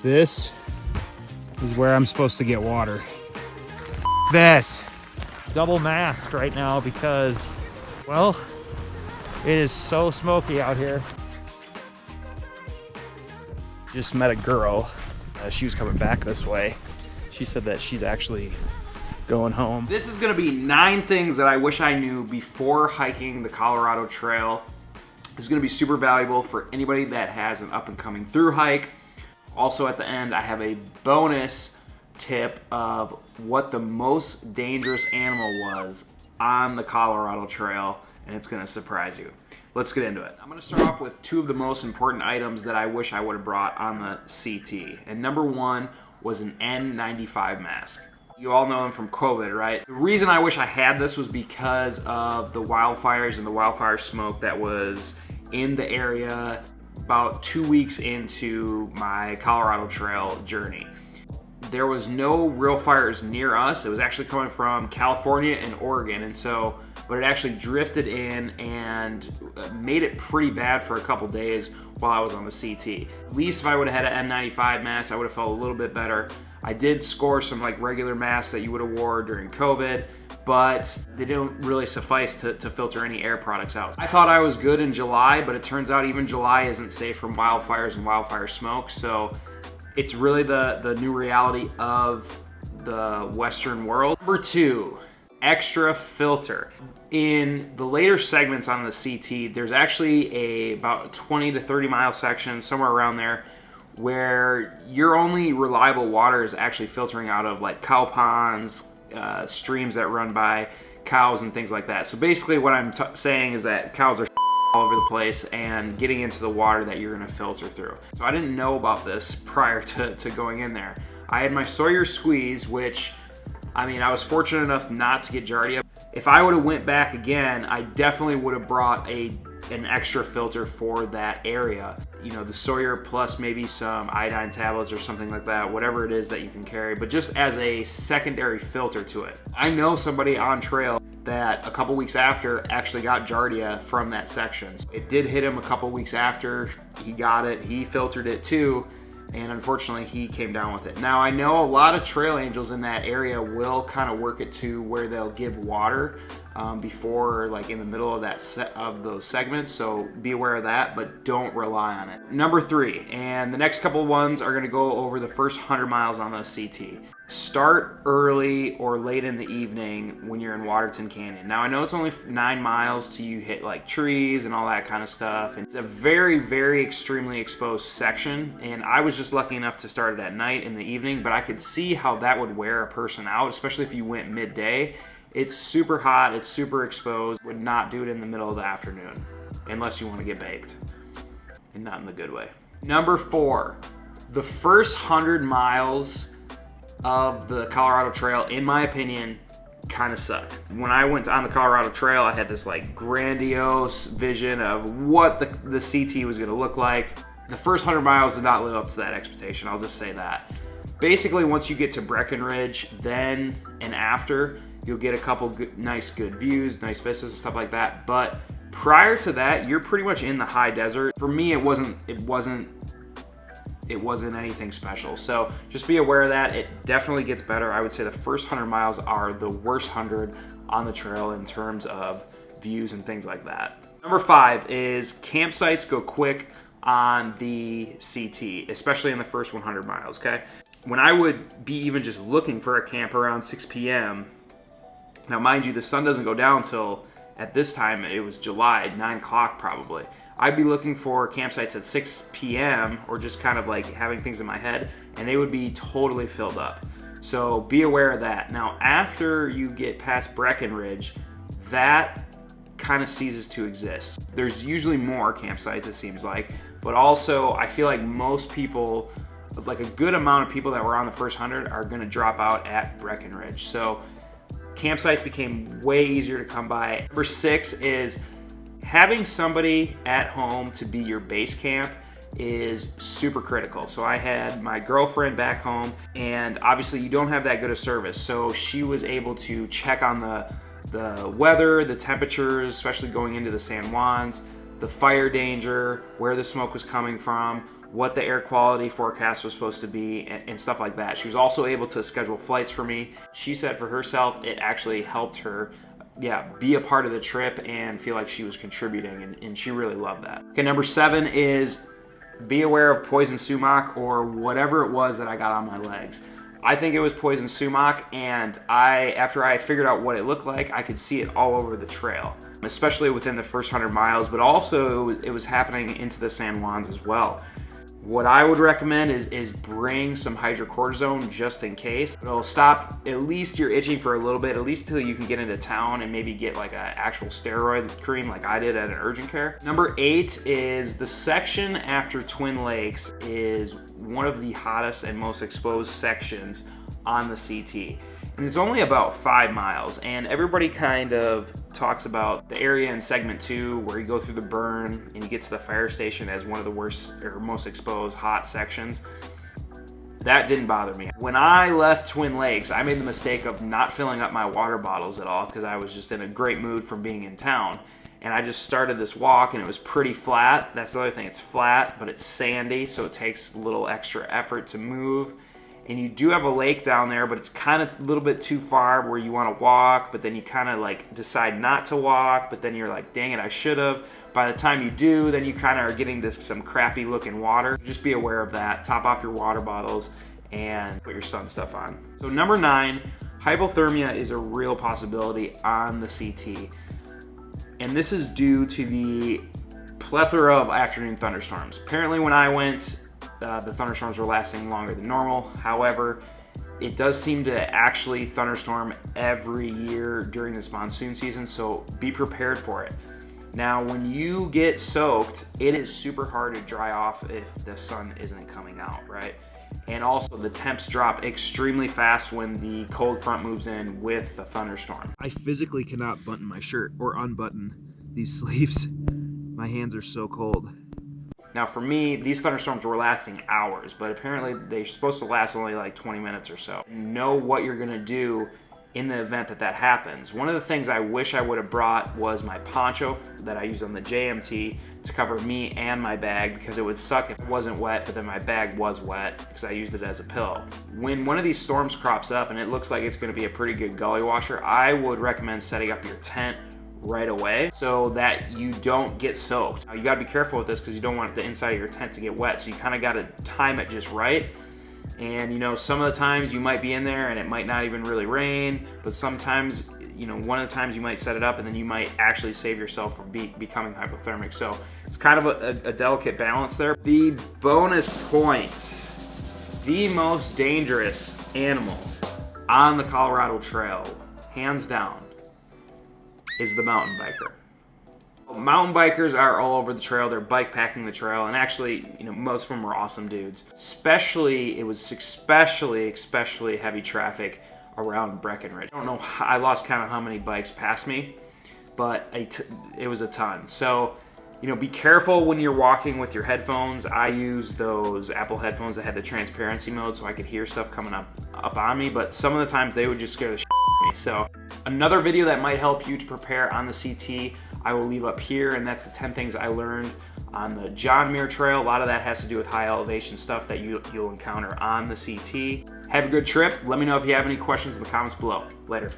This is where I'm supposed to get water. This. Double mask right now because, well, it is so smoky out here. Just met a girl. She was coming back this way. She said that she's actually going home. This is gonna be 9 things that I wish I knew before hiking the Colorado Trail. This is gonna be super valuable for anybody that has an up and coming through hike. Also at the end, I have a bonus tip of what the most dangerous animal was on the Colorado Trail, and it's gonna surprise you. Let's get into it. I'm gonna start off with 2 of the most important items that I wish I would have brought on the CT. And number 1 was an N95 mask. You all know them from COVID, right? The reason I wish I had this was because of the wildfires and the wildfire smoke that was in the area about 2 weeks into my Colorado Trail journey. There was no real fires near us. It was actually coming from California and Oregon, but it actually drifted in and made it pretty bad for a couple days while I was on the CT. At least if I would have had an N95 mask, I would have felt a little bit better. I did score some like regular masks that you would have wore during COVID, but they don't really suffice to filter any air products out. I thought I was good in July, but it turns out even July isn't safe from wildfires and wildfire smoke. So it's really the new reality of the Western world. Number 2, extra filter. In the later segments on the CT, there's actually about 20 to 30 mile section, somewhere around there, where your only reliable water is actually filtering out of like cow ponds, streams that run by cows and things like that. So basically what I'm saying is that cows are all over the place and getting into the water that you're gonna filter through. So I didn't know about this prior to going in there. I had my Sawyer squeeze, which, I mean, I was fortunate enough not to get Giardia. If I would have went back again, I definitely would have brought an extra filter for that area. You know, the Sawyer plus maybe some iodine tablets or something like that, whatever it is that you can carry, but just as a secondary filter to it. I know somebody on trail that a couple weeks after actually got Giardia from that section. It did hit him a couple weeks after he got it. He filtered it too, and unfortunately he came down with it. Now I know a lot of trail angels in that area will kind of work it to where they'll give water before, like in the middle of those segments, so be aware of that, but don't rely on it. Number 3, and the next couple ones are gonna go over the first 100 miles on the CT. Start early or late in the evening when you're in Waterton Canyon. Now I know it's only 9 miles till you hit like trees and all that kind of stuff. It's a very, very extremely exposed section, and I was just lucky enough to start it at night in the evening, but I could see how that would wear a person out, especially if you went midday. It's super hot, it's super exposed. Would not do it in the middle of the afternoon unless you want to get baked, and not in the good way. Number 4, the first 100 miles of the Colorado Trail, in my opinion, kind of suck. When I went on the Colorado Trail, I had this like grandiose vision of what the CT was gonna look like. The first 100 miles did not live up to that expectation, I'll just say that. Basically, once you get to Breckenridge, then and after, you'll get a couple nice good views, nice vistas and stuff like that. But prior to that, you're pretty much in the high desert. For me, it wasn't anything special. So just be aware of that. It definitely gets better. I would say the first 100 miles are the worst 100 on the trail in terms of views and things like that. Number 5 is campsites go quick on the CT, especially in the first 100 miles, okay? When I would be even just looking for a camp around 6 p.m., now mind you, the sun doesn't go down till, at this time, it was July, 9 o'clock probably. I'd be looking for campsites at 6 p.m. or just kind of like having things in my head, and they would be totally filled up. So be aware of that. Now, after you get past Breckenridge, that kind of ceases to exist. There's usually more campsites, it seems like, but also I feel like most people, like a good amount of people that were on the first 100 are gonna drop out at Breckenridge. So campsites became way easier to come by. Number 6 is having somebody at home to be your base camp is super critical. So I had my girlfriend back home, and obviously you don't have that good of service. So she was able to check on the weather, the temperatures, especially going into the San Juans, the fire danger, where the smoke was coming from, what the air quality forecast was supposed to be, and stuff like that. She was also able to schedule flights for me. She said for herself, it actually helped her be a part of the trip and feel like she was contributing, and she really loved that. Okay, number 7 is be aware of poison sumac or whatever it was that I got on my legs. I think it was poison sumac, and after I figured out what it looked like, I could see it all over the trail, especially within the first 100 miles, but also it was happening into the San Juans as well. What I would recommend is bring some hydrocortisone just in case. It'll stop at least your itching for a little bit, at least until you can get into town and maybe get like an actual steroid cream like I did at an urgent care. Number 8 is the section after Twin Lakes is one of the hottest and most exposed sections on the CT. And it's only about 5 miles, and everybody kind of talks about the area in segment 2 where you go through the burn and you get to the fire station as one of the worst or most exposed hot sections. That didn't bother me. When I left Twin Lakes, I made the mistake of not filling up my water bottles at all because I was just in a great mood from being in town. And I just started this walk and it was pretty flat. That's the other thing, it's flat, but it's sandy, so it takes a little extra effort to move. And you do have a lake down there, but it's kind of a little bit too far where you want to walk, but then you kind of like decide not to walk, but then you're like, dang it, I should have. By the time you do, then you kind of are getting to some crappy looking water. Just be aware of that. Top off your water bottles and put your sun stuff on. So number 9, hypothermia is a real possibility on the CT. And this is due to the plethora of afternoon thunderstorms. Apparently when I went, the thunderstorms were lasting longer than normal. However, it does seem to actually thunderstorm every year during this monsoon season, so be prepared for it. Now, when you get soaked, it is super hard to dry off if the sun isn't coming out, right? And also the temps drop extremely fast when the cold front moves in with the thunderstorm. I physically cannot button my shirt or unbutton these sleeves. My hands are so cold. Now for me, these thunderstorms were lasting hours, but apparently they're supposed to last only like 20 minutes or so. Know what you're gonna do in the event that that happens. One of the things I wish I would have brought was my poncho that I used on the JMT to cover me and my bag, because it would suck if it wasn't wet, but then my bag was wet because I used it as a pillow. When one of these storms crops up and it looks like it's gonna be a pretty good gully washer, I would recommend setting up your tent right away so that you don't get soaked. Now, you gotta be careful with this because you don't want the inside of your tent to get wet, so you kind of gotta time it just right. And you know, some of the times you might be in there and it might not even really rain, but sometimes, you know, one of the times you might set it up and then you might actually save yourself from becoming hypothermic. So it's kind of a delicate balance there. The bonus point, the most dangerous animal on the Colorado Trail, hands down, is the mountain biker. Mountain bikers are all over the trail. They're bike packing the trail, and actually, you know, most of them are awesome dudes. It was especially heavy traffic around Breckenridge. I don't know, I lost count of how many bikes passed me, but it was a ton. So, you know, be careful when you're walking with your headphones. I use those Apple headphones that had the transparency mode so I could hear stuff coming up on me, but some of the times they would just scare the shit out of me. So another video that might help you to prepare on the CT, I will leave up here, and that's the 10 things I learned on the John Muir Trail. A lot of that has to do with high elevation stuff that you'll encounter on the CT. Have a good trip. Let me know if you have any questions in the comments below. Later.